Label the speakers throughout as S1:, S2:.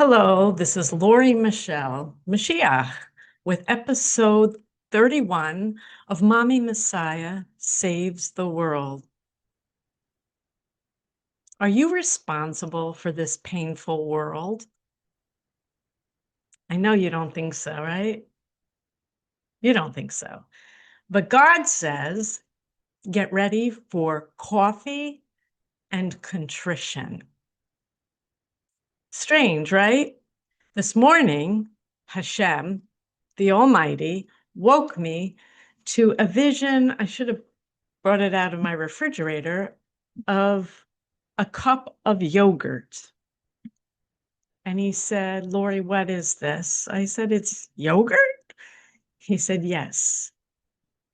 S1: Hello, this is Lori Michelle Moshiach with episode 31 of Mommy Messiah Saves the World. Are you responsible for this painful world? I know you don't think so, right? You don't think so. But God says, get ready for coffee and contrition. Strange, right? This morning, Hashem, the Almighty, woke me to a vision. I should have brought it out of my refrigerator of a cup of yogurt. And he said, Lori, what is this? I said, it's yogurt. He said, yes.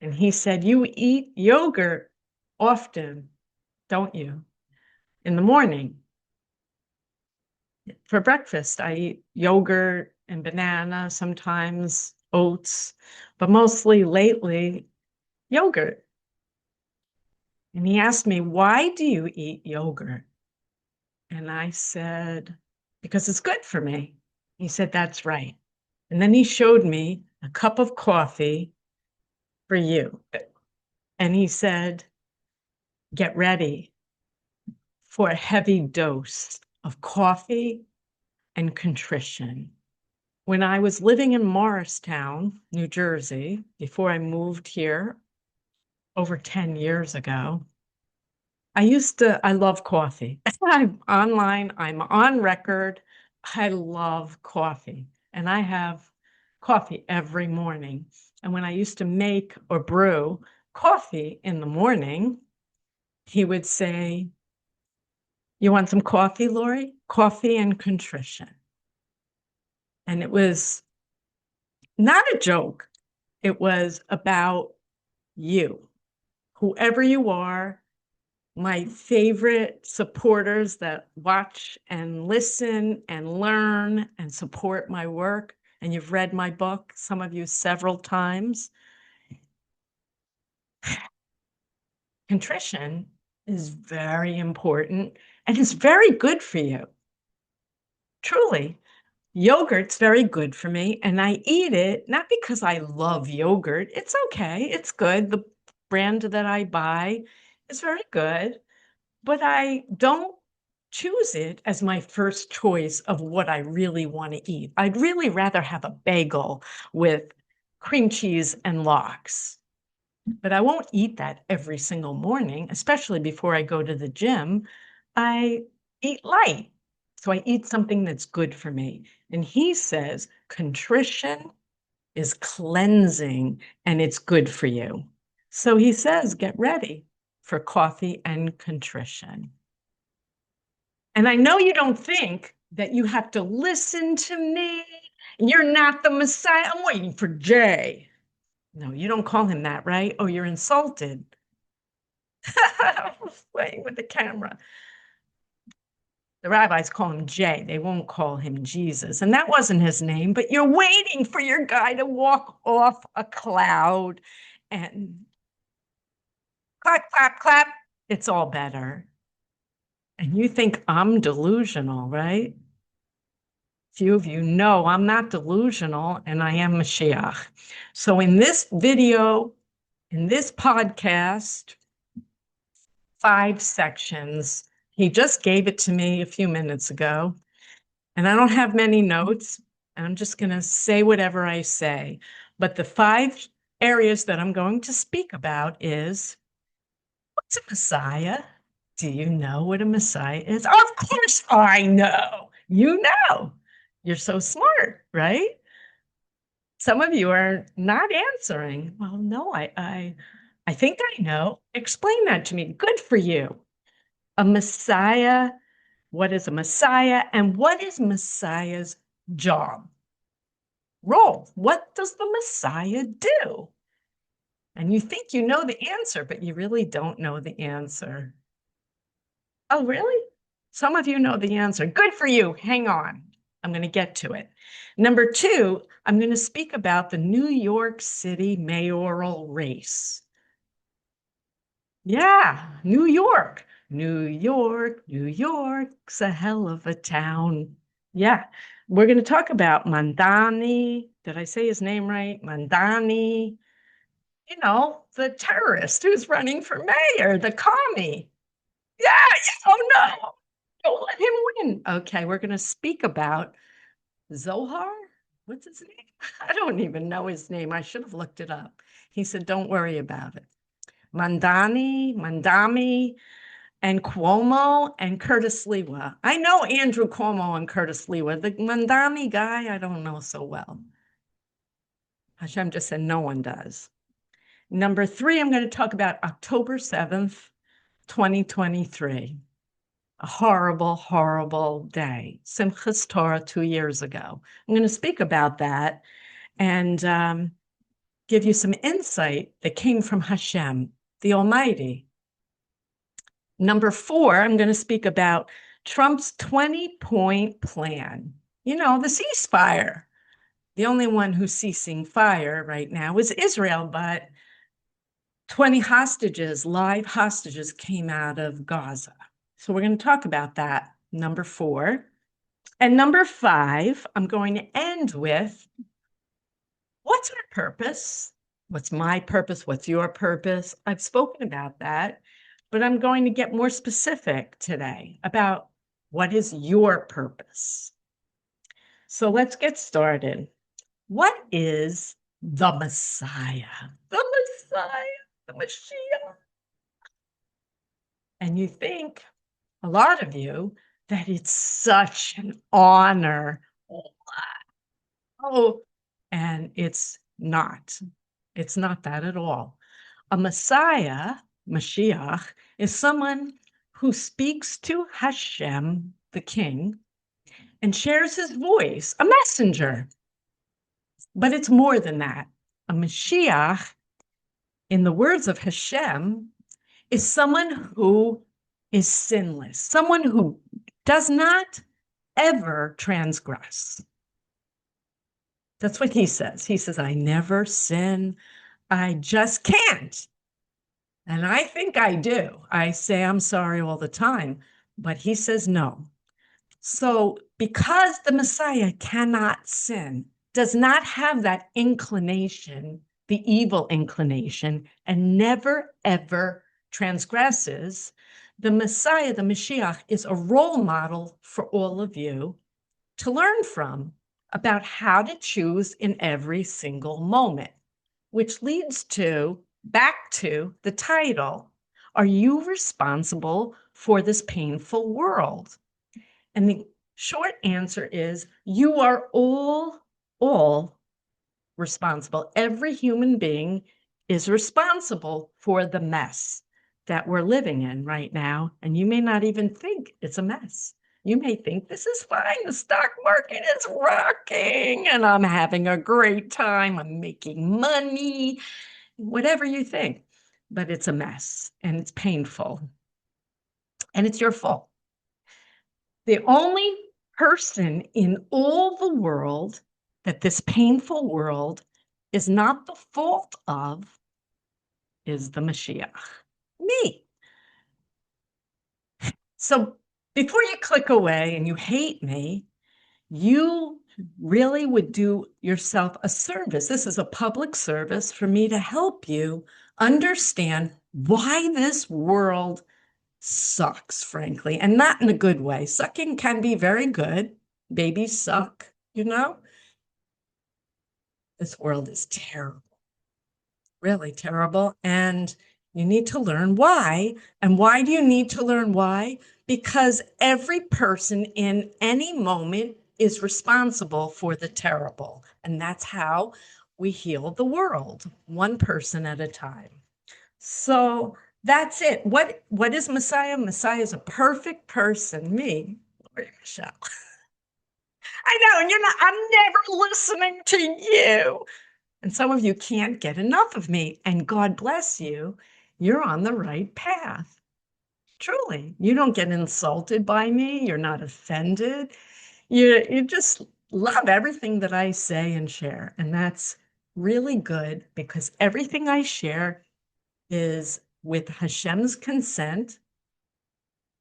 S1: And he said, you eat yogurt often, don't you? In the morning. For breakfast, I eat yogurt and banana, sometimes oats, but mostly lately, yogurt. And he asked me, why do you eat yogurt? And I said, because it's good for me. He said, that's right. And then he showed me a cup of coffee for you. And he said, get ready for a heavy dose of coffee and contrition. When I was living in Morristown, New Jersey, before I moved here over 10 years ago, I love coffee. I'm online, I'm on record. I love coffee. And I have coffee every morning. And when I used to make or brew coffee in the morning, he would say, you want some coffee, Lori? Coffee and contrition. And it was not a joke. It was about you, whoever you are. My favorite supporters that watch and listen and learn and support my work. And you've read my book, some of you several times. Contrition is very important and it's very good for you. Truly, yogurt's very good for me. And I eat it not because I love yogurt. It's okay, it's good. The brand that I buy is very good. But I don't choose it as my first choice of what I really want to eat. I'd really rather have a bagel with cream cheese and lox. But I won't eat that every single morning, especially before I go to the gym. I eat light. So I eat something that's good for me. And he says contrition is cleansing and it's good for you. So he says, get ready for coffee and contrition. And I know you don't think that you have to listen to me. You're not the Messiah. I'm waiting for Jay. No, you don't call him that, right? Oh, you're insulted. Playing with the camera. The rabbis call him Jay. They won't call him Jesus. And that wasn't his name, but you're waiting for your guy to walk off a cloud and clap, clap, clap. It's all better. And you think I'm delusional, right? Few of you know I'm not delusional and I am Moshiach. So in this video, in this podcast, 5 sections, he just gave it to me a few minutes ago, and I don't have many notes. I'm just going to say whatever I say. But the 5 areas that I'm going to speak about is, what's a Messiah? Do you know what a Messiah is? Of course I know. You know. You're so smart, right? Some of you are not answering. Well, no, I think I know. Explain that to me. Good for you. A Messiah. What is a Messiah? And what is Messiah's job? Role. What does the Messiah do? And you think you know the answer, but you really don't know the answer. Oh, really? Some of you know the answer. Good for you. Hang on. I'm going to get to it. Number 2, I'm going to speak about the New York City mayoral race. Yeah, New York. New York, New York's a hell of a town. Yeah, We're going to talk about Mandani. Did I say his name right? Mandani. You know, the terrorist who's running for mayor, the commie. Yeah, yeah. Oh no. Don't let him win. Okay, we're going to speak about Zohar. What's his name? I don't even know his name. I should have looked it up. He said, don't worry about it. Mandami, and Cuomo and Curtis Lewa. I know Andrew Cuomo and Curtis Lewa. The Mandami guy, I don't know so well. Hashem just said no one does. Number 3, I'm going to talk about October 7th, 2023. A horrible, horrible day. Simchas Torah 2 years ago. I'm going to speak about that and give you some insight that came from Hashem, the Almighty. Number 4, I'm going to speak about Trump's 20-point plan. You know, the ceasefire. The only one who's ceasing fire right now is Israel, but 20 hostages, live hostages, came out of Gaza. So we're going to talk about that, number 4. And number 5, I'm going to end with, what's our purpose? What's my purpose? What's your purpose? I've spoken about that, but I'm going to get more specific today about what is your purpose. So let's get started. What is the Messiah? The Messiah, the Moshiach. And you think, a lot of you, that it's such an honor. Oh, and it's not. It's not that at all. A Messiah, Mashiach, is someone who speaks to Hashem, the king, and shares his voice, a messenger. But it's more than that. A Mashiach, in the words of Hashem, is someone who is sinless, someone who does not ever transgress. That's what he says. He says, I never sin. I just can't. And I think I do. I say I'm sorry all the time, but he says no. So because the Messiah cannot sin, does not have that inclination, the evil inclination, and never, ever transgresses, the Messiah, the Mashiach, is a role model for all of you to learn from about how to choose in every single moment, which leads to back to the title. Are you responsible for this painful world? And the short answer is you are all responsible. Every human being is responsible for the mess that we're living in right now. And you may not even think it's a mess. You may think this is fine. The stock market is rocking and I'm having a great time. I'm making money, whatever you think, but it's a mess and it's painful and it's your fault. The only person in all the world that this painful world is not the fault of is the Mashiach, me. So before you click away and you hate me, you really would do yourself a service. This is a public service for me to help you understand why this world sucks, frankly, and not in a good way. Sucking can be very good. Babies suck, you know? This world is terrible, really terrible. And you need to learn why. And why do you need to learn why? Because every person in any moment is responsible for the terrible. And that's how we heal the world, one person at a time. So that's it. What is Messiah? Messiah is a perfect person, me, Lori Michelle. I know, and I'm never listening to you. And some of you can't get enough of me. And God bless you, you're on the right path. Truly, you don't get insulted by me. You're not offended. You just love everything that I say and share. And that's really good because everything I share is with Hashem's consent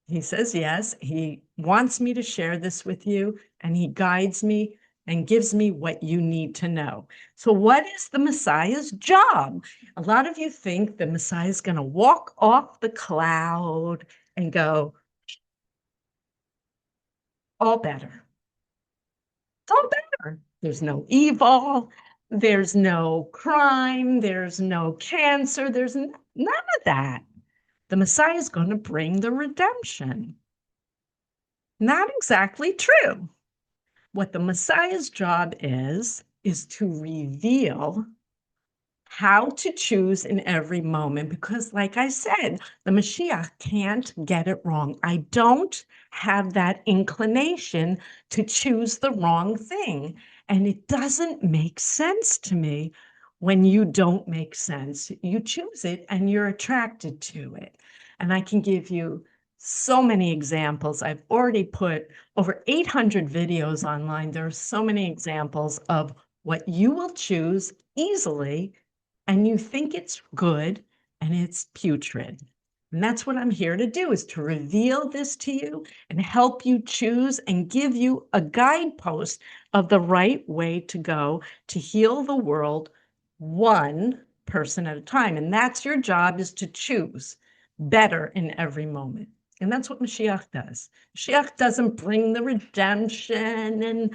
S1: He says yes. He wants me to share this with you, and he guides me and gives me what you need to know. So what is the Messiah's job? A lot of you think the Messiah is going to walk off the cloud and go, all better. It's all better. There's no evil. There's no crime. There's no cancer. There's none of that. The Messiah is going to bring the redemption. Not exactly true. What the Messiah's job is to reveal how to choose in every moment. Because, like I said, the Moshiach can't get it wrong. I don't have that inclination to choose the wrong thing. And it doesn't make sense to me when you don't make sense. You choose it and you're attracted to it. And I can give you so many examples. I've already put over 800 videos online. There are so many examples of what you will choose easily, and you think it's good, and it's putrid. And that's what I'm here to do, is to reveal this to you and help you choose and give you a guidepost of the right way to go to heal the world one person at a time. And that's your job, is to choose better in every moment. And that's what Moshiach does. Moshiach doesn't bring the redemption and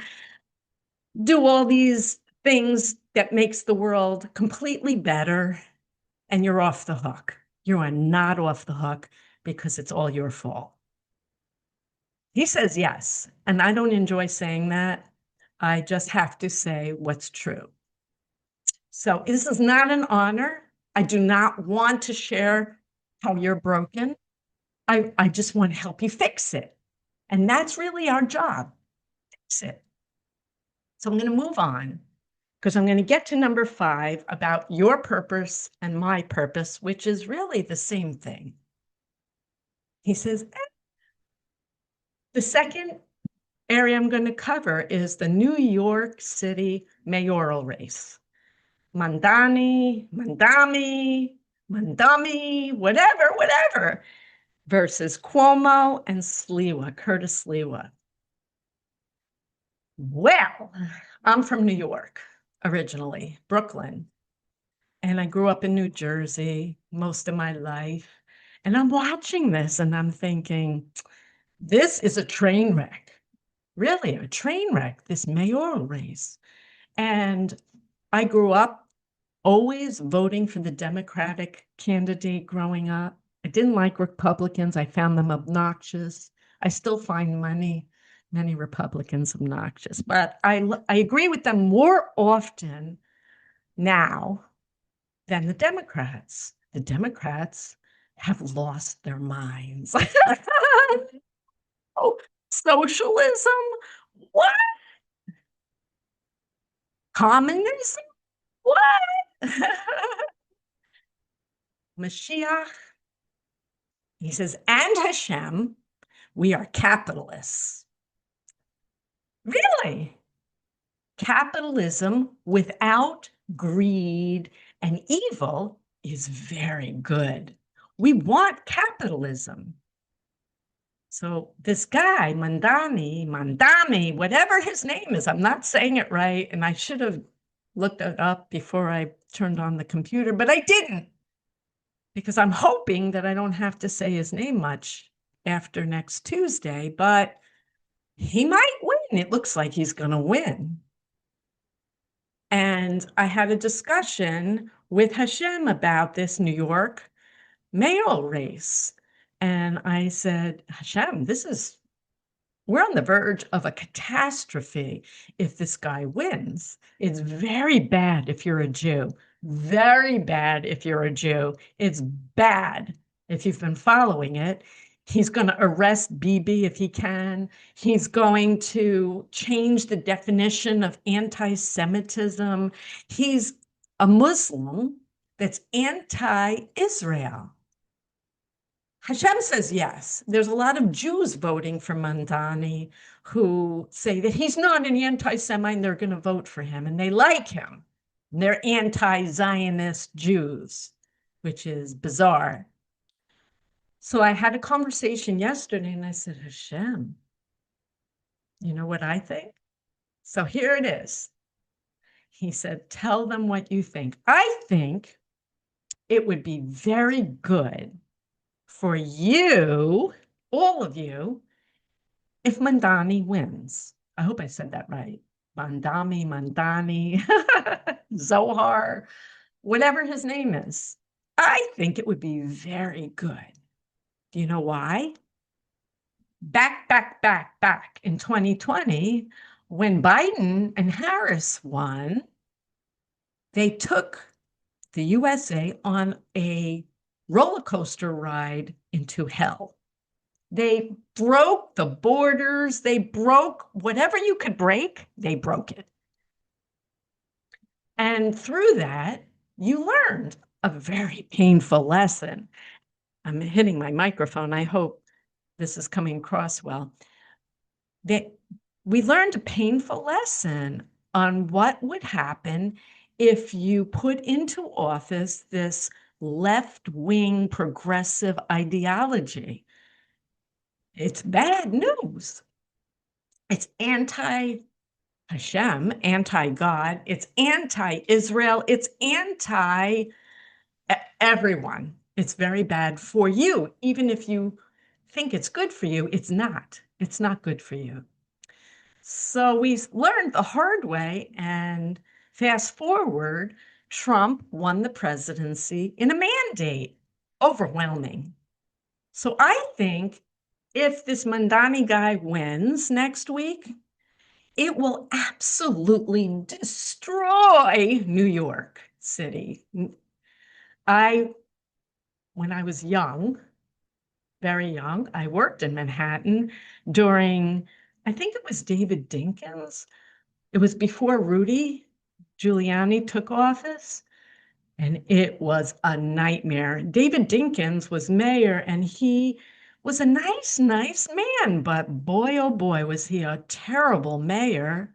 S1: do all these things that makes the world completely better, and you're off the hook. You are not off the hook because it's all your fault. He says yes, and I don't enjoy saying that. I just have to say what's true. So this is not an honor. I do not want to share how you're broken. I just want to help you fix it. And that's really our job, fix it. So I'm going to move on, because I'm going to get to number 5 about your purpose and my purpose, which is really the same thing. He says, the second area I'm going to cover is the New York City mayoral race. Mandani, Mandami, whatever, versus Cuomo and Sliwa, Curtis Sliwa. Well, I'm from New York originally, Brooklyn. And I grew up in New Jersey most of my life. And I'm watching this and I'm thinking, this is a train wreck. Really, a train wreck, this mayoral race. And I grew up always voting for the Democratic candidate growing up. I didn't like Republicans. I found them obnoxious. I still find many Republicans obnoxious, but I agree with them more often now than the Democrats. The Democrats have lost their minds. Oh, socialism? What? Communism? What? Mashiach, he says, and Hashem, we are capitalists. Really? Capitalism without greed and evil is very good. We want capitalism. So this guy, Mandami, whatever his name is, I'm not saying it right, and I should have looked it up before I turned on the computer, but I didn't, because I'm hoping that I don't have to say his name much after next Tuesday, but he might win. It looks like he's going to win. And I had a discussion with Hashem about this New York mayoral race. And I said, Hashem, we're on the verge of a catastrophe if this guy wins. It's very bad if you're a Jew. Very bad if you're a Jew. It's bad if you've been following it. He's going to arrest Bibi if he can. He's going to change the definition of anti-Semitism. He's a Muslim that's anti-Israel. Hashem says yes. There's a lot of Jews voting for Mandani who say that he's not an anti-Semite and they're going to vote for him, and they like him. And they're anti-Zionist Jews, which is bizarre. So I had a conversation yesterday and I said, Hashem, you know what I think? So here it is. He said, tell them what you think. I think it would be very good for you, all of you, if Mandani wins. I hope I said that right. Mandani, Zohar, whatever his name is. I think it would be very good. Do you know why? Back in 2020, when Biden and Harris won, they took the USA on a roller coaster ride into hell. They broke the borders. They broke whatever you could break, they broke it. And through that, you learned a very painful lesson. I'm hitting my microphone. I hope this is coming across well. We learned a painful lesson on what would happen if you put into office this left-wing progressive ideology. It's bad news. It's anti-Hashem, anti-God. It's anti-Israel. It's anti-everyone. It's very bad for you. Even if you think it's good for you, it's not. It's not good for you. So we learned the hard way, and fast forward, Trump won the presidency in a mandate, overwhelming. So I think if this Mandani guy wins next week, it will absolutely destroy New York City. When I was young, very young, I worked in Manhattan during, I think it was David Dinkins. It was before Rudy Giuliani took office, and it was a nightmare. David Dinkins was mayor, and he was a nice man, but boy, oh boy, was he a terrible mayor.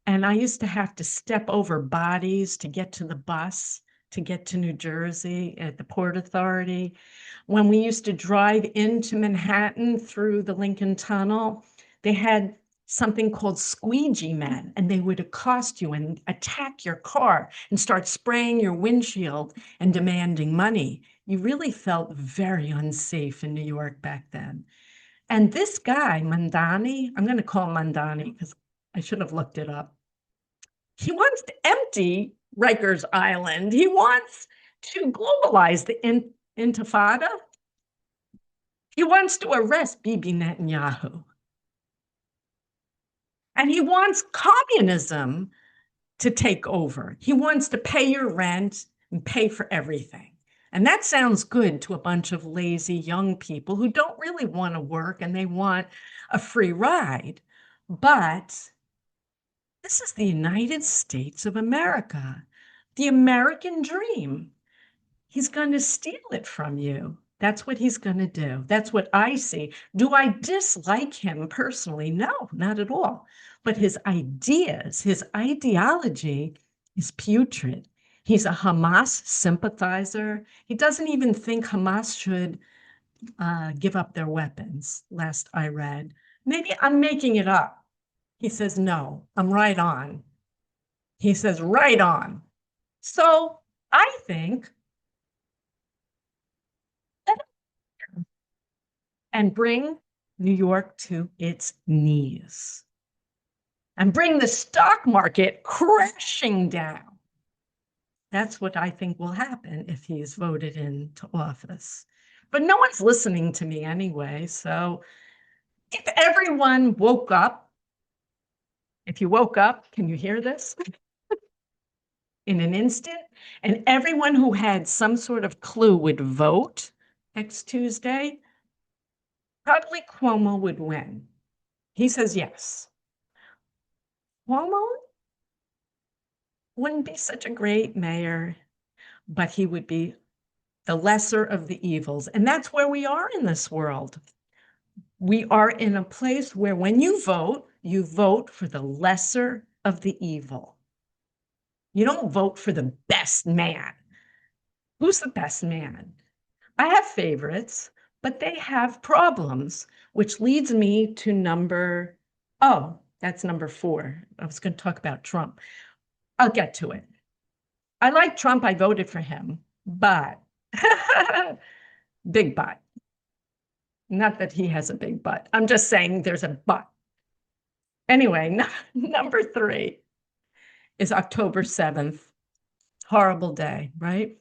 S1: And I used to have to step over bodies to get to the bus, to get to New Jersey at the Port Authority. When we used to drive into Manhattan through the Lincoln Tunnel, they had something called squeegee men, and they would accost you and attack your car and start spraying your windshield and demanding money. You really felt very unsafe in New York back then. And this guy, Mandani, I'm going to call him Mandani because I should have looked it up. He wants to empty Rikers Island. He wants to globalize the intifada. He wants to arrest Bibi Netanyahu. And he wants communism to take over. He wants to pay your rent and pay for everything. And that sounds good to a bunch of lazy young people who don't really want to work and they want a free ride. But this is the United States of America, the American dream. He's going to steal it from you. That's what he's going to do. That's what I see. Do I dislike him personally? No, not at all. But his ideas, his ideology is putrid. He's a Hamas sympathizer. He doesn't even think Hamas should give up their weapons, last I read. Maybe I'm making it up. He says, no, I'm right on. He says, right on. So I think and bring New York to its knees and bring the stock market crashing down. That's what I think will happen if he's voted into office. But no one's listening to me anyway. So if everyone woke up, if you woke up, can you hear this? In an instant, and everyone who had some sort of clue would vote next Tuesday, probably Cuomo would win. He says yes. Cuomo wouldn't be such a great mayor, but he would be the lesser of the evils. And that's where we are in this world. We are in a place where when you vote for the lesser of the evil. You don't vote for the best man. Who's the best man? I have favorites, but they have problems, which leads me to that's number 4. I was going to talk about Trump. I'll get to it. I like Trump. I voted for him, but big but. Not that he has a big butt. I'm just saying there's a but. Anyway, number 3 is October 7th. Horrible day, right?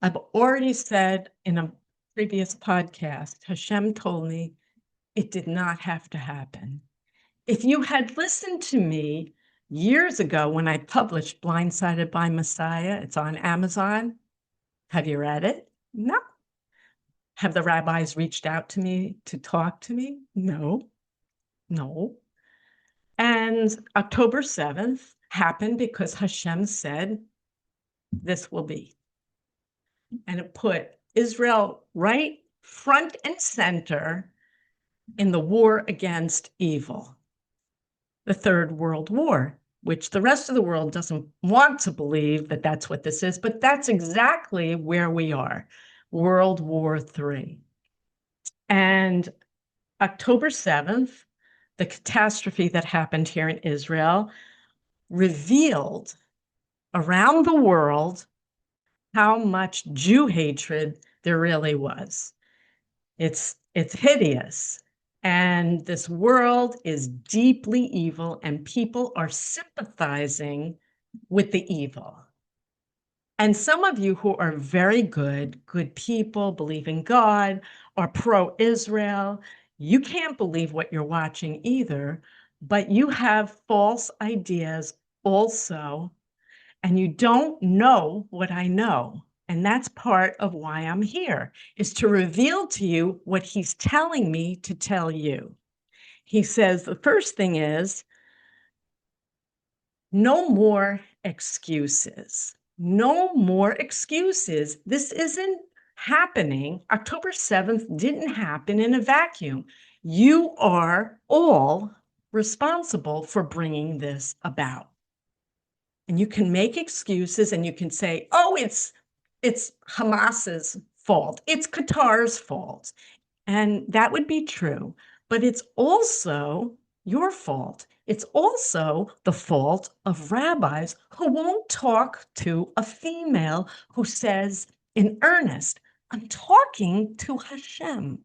S1: I've already said in a previous podcast, Hashem told me it did not have to happen. If you had listened to me years ago when I published Blindsided by Messiah, it's on Amazon. Have you read it? No. Have the rabbis reached out to me to talk to me? No. And October 7th happened because Hashem said, this will be. And it put Israel right front and center in the war against evil, the Third World War, which the rest of the world doesn't want to believe that that's what this is, but that's exactly where we are, World War III. And October 7th, the catastrophe that happened here in Israel revealed around the world how much Jew hatred there really was. It's hideous. And this world is deeply evil, and people are sympathizing with the evil. And some of you who are very good people, believe in God, are pro-Israel, you can't believe what you're watching either, but you have false ideas also, and you don't know what I know. And that's part of why I'm here, is to reveal to you what he's telling me to tell you. He says the first thing is, no more excuses. No more excuses. This isn't happening. October 7th didn't happen in a vacuum. You are all responsible for bringing this about. And you can make excuses and you can say, oh, it's Hamas's fault. It's Qatar's fault. And that would be true. But it's also your fault. It's also the fault of rabbis who won't talk to a female who says in earnest, I'm talking to Hashem.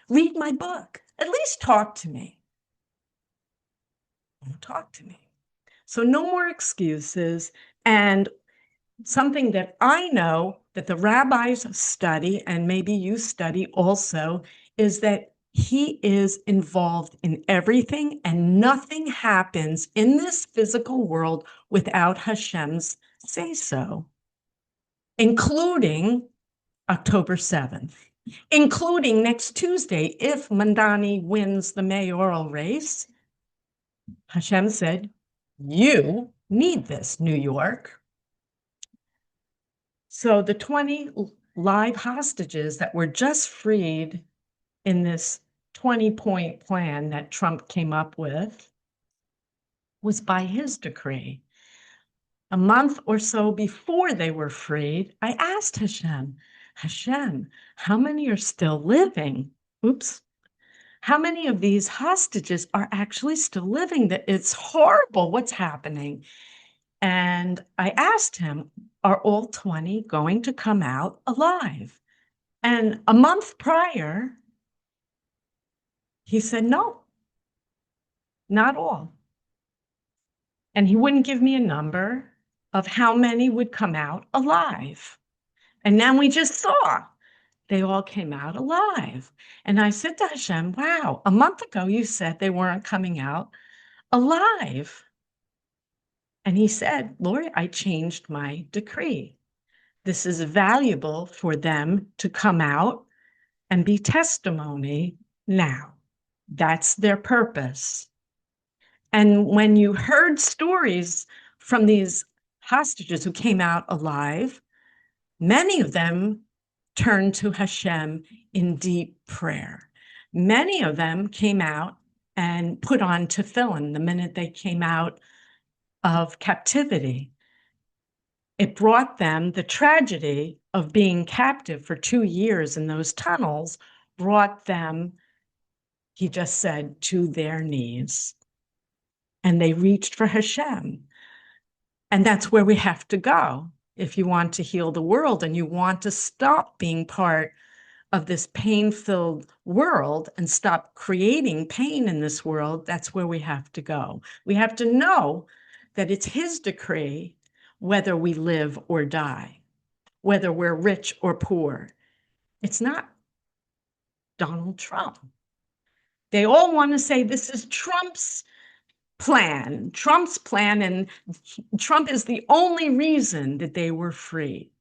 S1: Read my book. At least talk to me. Don't talk to me. So no more excuses. And something that I know that the rabbis study, and maybe you study also, is that he is involved in everything, and nothing happens in this physical world without Hashem's say-so, including October 7th, including next Tuesday, if Mandani wins the mayoral race. Hashem said, you need this, New York. So the 20 live hostages that were just freed in this 20-point plan that Trump came up with was by his decree. A month or so before they were freed, I asked Hashem, how many are still living? Oops. How many of these hostages are actually still living? That it's horrible what's happening. And I asked him, are all 20 going to come out alive? And a month prior, he said, no, not all. And he wouldn't give me a number of how many would come out alive. And then we just saw they all came out alive. And I said to Hashem, wow, a month ago you said they weren't coming out alive. And he said, Lori, I changed my decree. This is valuable for them to come out and be testimony now. That's their purpose. And when you heard stories from these hostages who came out alive, many of them turned to Hashem in deep prayer. Many of them came out and put on tefillin the minute they came out of captivity. It brought them the tragedy of being captive for 2 years in those tunnels, brought them, he just said, to their knees. And they reached for Hashem. And that's where we have to go if you want to heal the world and you want to stop being part of this pain-filled world and stop creating pain in this world. That's where we have to go. We have to know that it's his decree whether we live or die, whether we're rich or poor. It's not Donald Trump. They all want to say this is Trump's plan, and Trump is the only reason that they were free.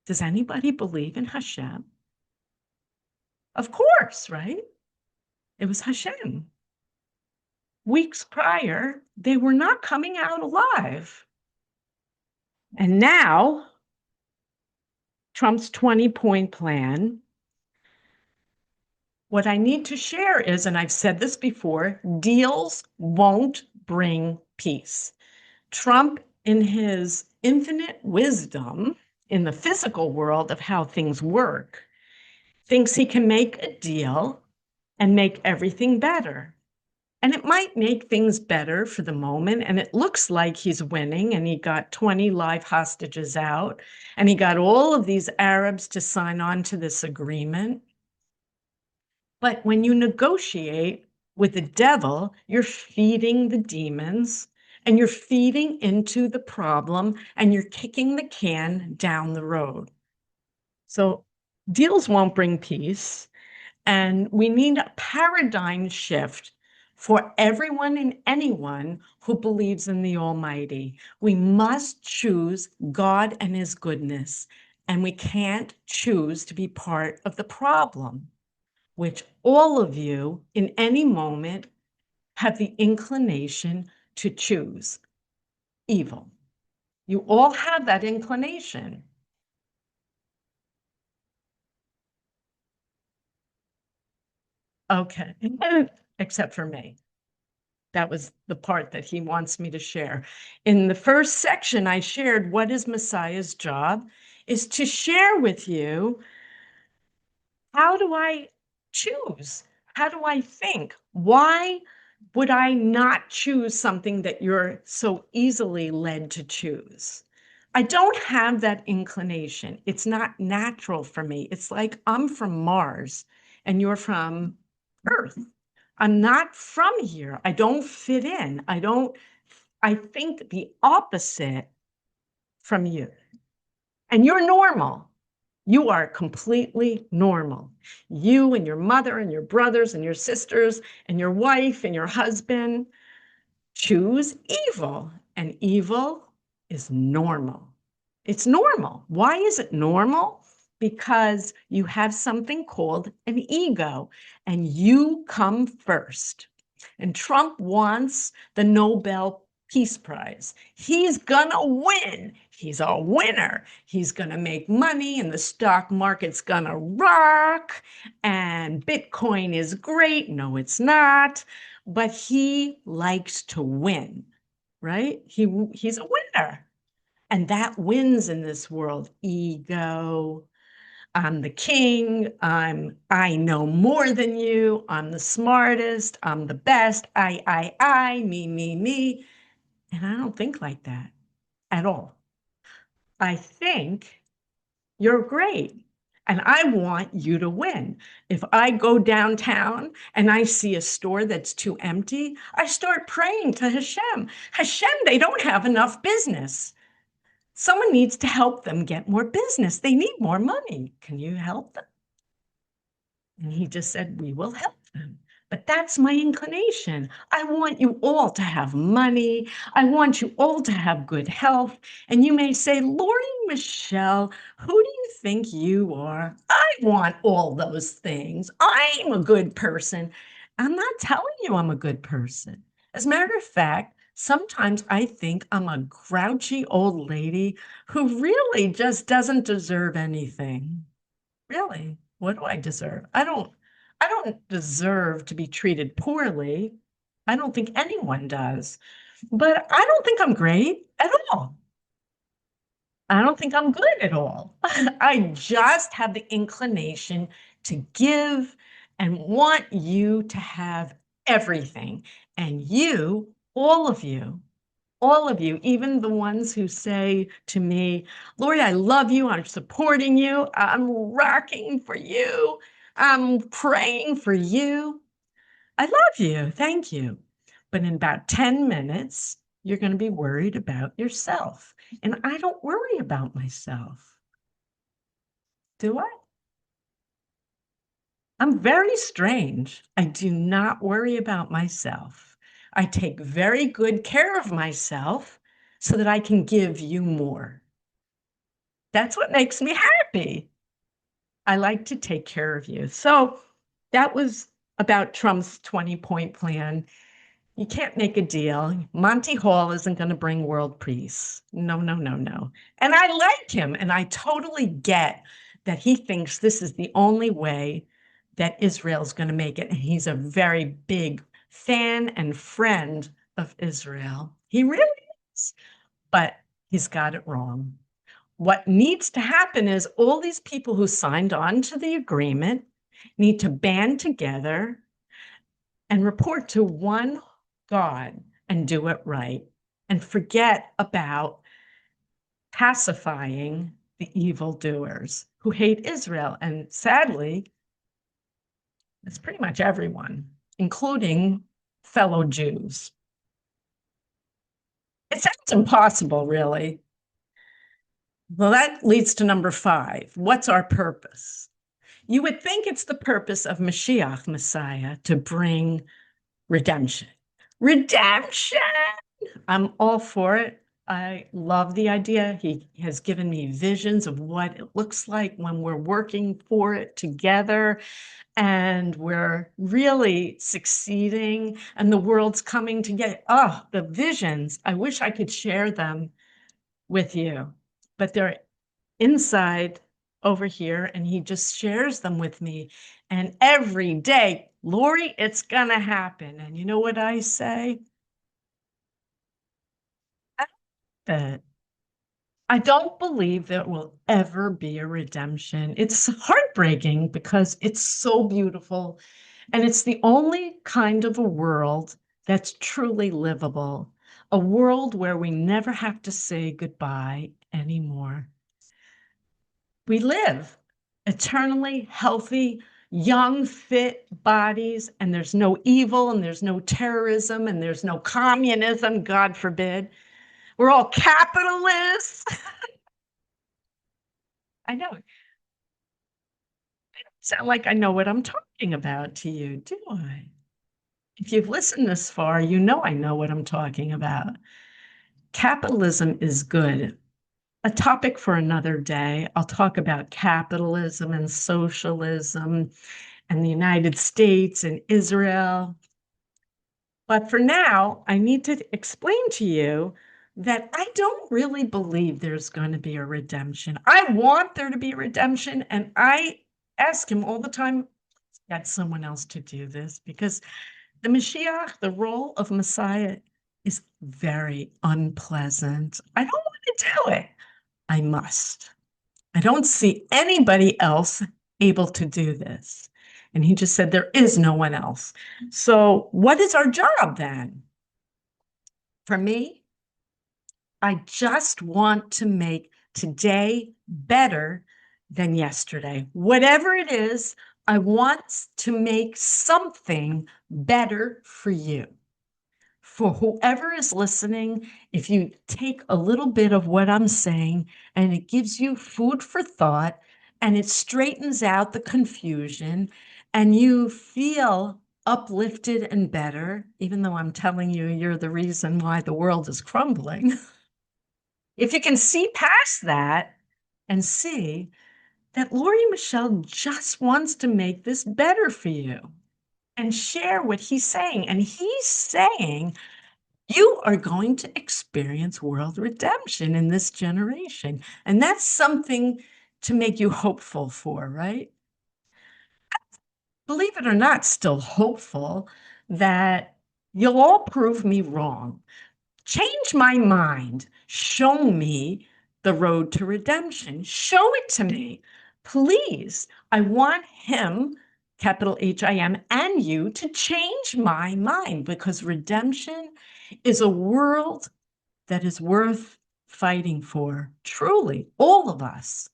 S1: Does anybody believe in Hashem? Of course, right? It was Hashem. Weeks prior, they were not coming out alive. And now, Trump's 20-point plan, what I need to share is, and I've said this before, deals won't bring peace. Trump, in his infinite wisdom in the physical world of how things work, thinks he can make a deal and make everything better. And it might make things better for the moment. And it looks like he's winning. And he got 20 live hostages out. And he got all of these Arabs to sign on to this agreement. But when you negotiate with the devil, you're feeding the demons and you're feeding into the problem and you're kicking the can down the road. So deals won't bring peace. And we need a paradigm shift for everyone and anyone who believes in the Almighty. We must choose God and his goodness, and we can't choose to be part of the problem, which all of you in any moment have the inclination to choose evil. You all have that inclination. Okay, except for me. That was the part that he wants me to share. In the first section, I shared what is Messiah's job is to share with you, how do I choose? How do I think? Why would I not choose something that you're so easily led to choose? I don't have that inclination. It's not natural for me. It's like I'm from Mars and you're from Earth. I'm not from here. I don't fit in. I think the opposite from you. And you're normal. You are completely normal. You and your mother and your brothers and your sisters and your wife and your husband choose evil, and evil is normal. It's normal. Why is it normal? Because you have something called an ego, and you come first. And Trump wants the Nobel Peace Prize. He's gonna win. He's a winner. He's gonna make money, and the stock market's gonna rock, and Bitcoin is great. No, it's not. But he likes to win, right? He's a winner. And that wins in this world. Ego. I'm the king. I know more than you. I'm the smartest. I'm the best. I, me. And I don't think like that at all. I think you're great. And I want you to win. If I go downtown and I see a store that's too empty, I start praying to Hashem. Hashem, they don't have enough business. Someone needs to help them get more business. They need more money. Can you help them? And he just said, we will help them. But that's my inclination. I want you all to have money. I want you all to have good health. And you may say, Lori Michelle, who do you think you are? I want all those things. I'm a good person. I'm not telling you I'm a good person. As a matter of fact, sometimes I think I'm a grouchy old lady who really just doesn't deserve anything. Really, what do I deserve? I don't deserve to be treated poorly. I don't think anyone does. But I don't think I'm great at all. I don't think I'm good at all. I just have the inclination to give and want you to have everything. And you, all of you, even the ones who say to me, Lori, I love you. I'm supporting you. I'm rocking for you. I'm praying for you. I love you. Thank you. But in about 10 minutes, you're going to be worried about yourself. And I don't worry about myself. Do I? I'm very strange. I do not worry about myself. I take very good care of myself so that I can give you more. That's what makes me happy. I like to take care of you. So that was about Trump's 20-point plan. You can't make a deal. Monty Hall isn't going to bring world peace. No, no, no, no. And I like him, and I totally get that he thinks this is the only way that Israel's going to make it. And he's a very big fan and friend of Israel. He really is, but he's got it wrong. What needs to happen is all these people who signed on to the agreement need to band together and report to one God and do it right and forget about pacifying the evildoers who hate Israel. And sadly, it's pretty much everyone, including fellow Jews. It sounds impossible, really. Well, that leads to number 5. What's our purpose? You would think it's the purpose of Moshiach, Messiah, to bring redemption. Redemption! I'm all for it. I love the idea. He has given me visions of what it looks like when we're working for it together and we're really succeeding and the world's coming together. Oh, the visions. I wish I could share them with you, but they're inside over here and he just shares them with me. And every day, Lori, it's going to happen. And you know what I say? That I don't believe there will ever be a redemption. It's heartbreaking because it's so beautiful. And it's the only kind of a world that's truly livable, a world where we never have to say goodbye anymore. We live eternally healthy, young, fit bodies, and there's no evil, and there's no terrorism, and there's no communism, God forbid. We're all capitalists. I know. It sound like I know what I'm talking about to you, do I? If you've listened this far, you know I know what I'm talking about. Capitalism is good. A topic for another day. I'll talk about capitalism and socialism and the United States and Israel. But for now, I need to explain to you that I don't really believe there's going to be a redemption. I want there to be a redemption, and I ask him all the time, get someone else to do this, because the Mashiach, the role of Messiah, is very unpleasant. I don't want to do it. I must. I don't see anybody else able to do this. And he just said, there is no one else. So what is our job then? For me, I just want to make today better than yesterday. Whatever it is, I want to make something better for you. For whoever is listening, if you take a little bit of what I'm saying and it gives you food for thought and it straightens out the confusion and you feel uplifted and better, even though I'm telling you you're the reason why the world is crumbling. If you can see past that and see that Lori Michelle just wants to make this better for you and share what he's saying. And he's saying, you are going to experience world redemption in this generation. And that's something to make you hopeful for, right? Believe it or not, still hopeful that you'll all prove me wrong. Change my mind. Show me the road to redemption. Show it to me, please. I want him, capital H-I-M, and you to change my mind, because redemption is a world that is worth fighting for. Truly, all of us.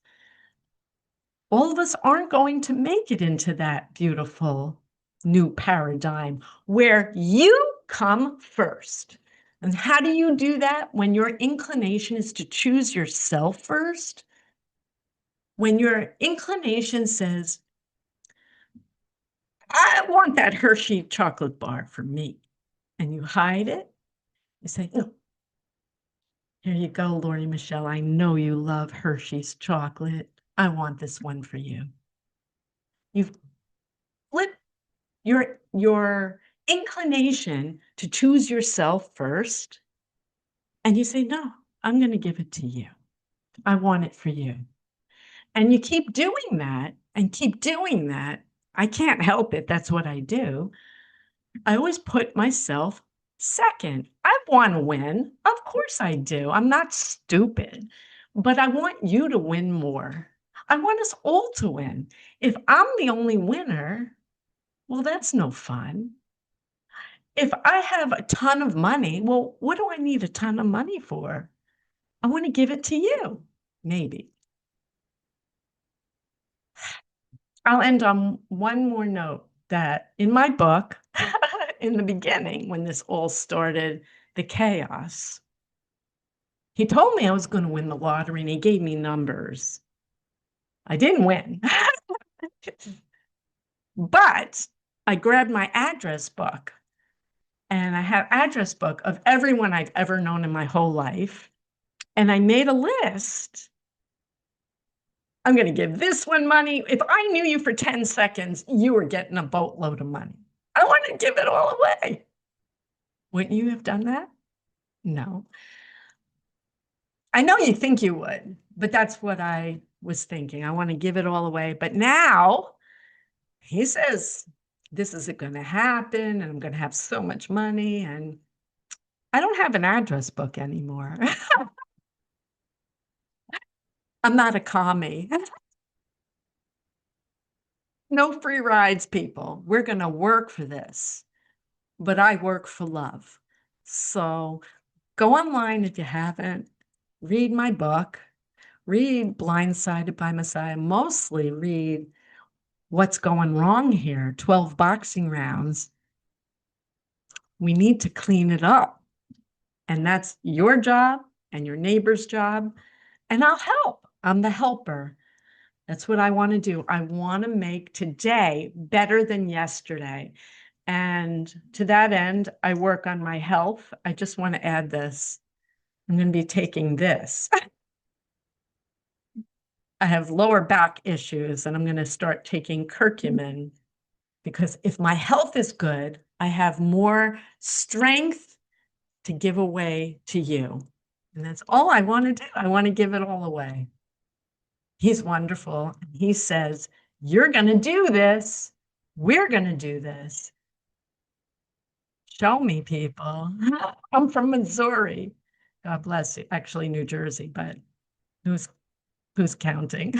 S1: All of us aren't going to make it into that beautiful new paradigm where you come first. And how do you do that? When your inclination is to choose yourself first. When your inclination says, I want that Hershey chocolate bar for me, and you hide it, you say, no, here you go, Lori Michelle. I know you love Hershey's chocolate. I want this one for you. You've flipped your inclination to choose yourself first, and you say, no, I'm going to give it to you. I want it for you. And you keep doing that and keep doing that. I can't help it. That's what I do. I always put myself second. I want to win. Of course I do. I'm not stupid, but I want you to win more. I want us all to win. If I'm the only winner, well, that's no fun. If I have a ton of money, well, what do I need a ton of money for? I want to give it to you, maybe. I'll end on one more note that in my book, in the beginning, when this all started, the chaos, he told me I was going to win the lottery and he gave me numbers. I didn't win. But I grabbed my address book, and I have address book of everyone I've ever known in my whole life. And I made a list. I'm going to give this one money. If I knew you for 10 seconds, you were getting a boatload of money. I want to give it all away. Wouldn't you have done that? No. I know you think you would, but that's what I was thinking. I want to give it all away. But now he says, this isn't going to happen, and I'm going to have so much money. And I don't have an address book anymore. I'm not a commie. No free rides, people. We're going to work for this, but I work for love. So go online if you haven't. Read my book. Read Blindsided by Messiah. Mostly read What's Going Wrong Here, 12 boxing rounds. We need to clean it up. And that's your job and your neighbor's job. And I'll help. I'm the helper. That's what I want to do. I want to make today better than yesterday. And to that end, I work on my health. I just want to add this. I'm going to be taking this. I have lower back issues, and I'm going to start taking curcumin, because if my health is good, I have more strength to give away to you. And that's all I want to do. I want to give it all away. He's wonderful. He says, you're going to do this. We're going to do this. Show me, people. I'm from Missouri. God bless you. Actually, New Jersey, but who's counting?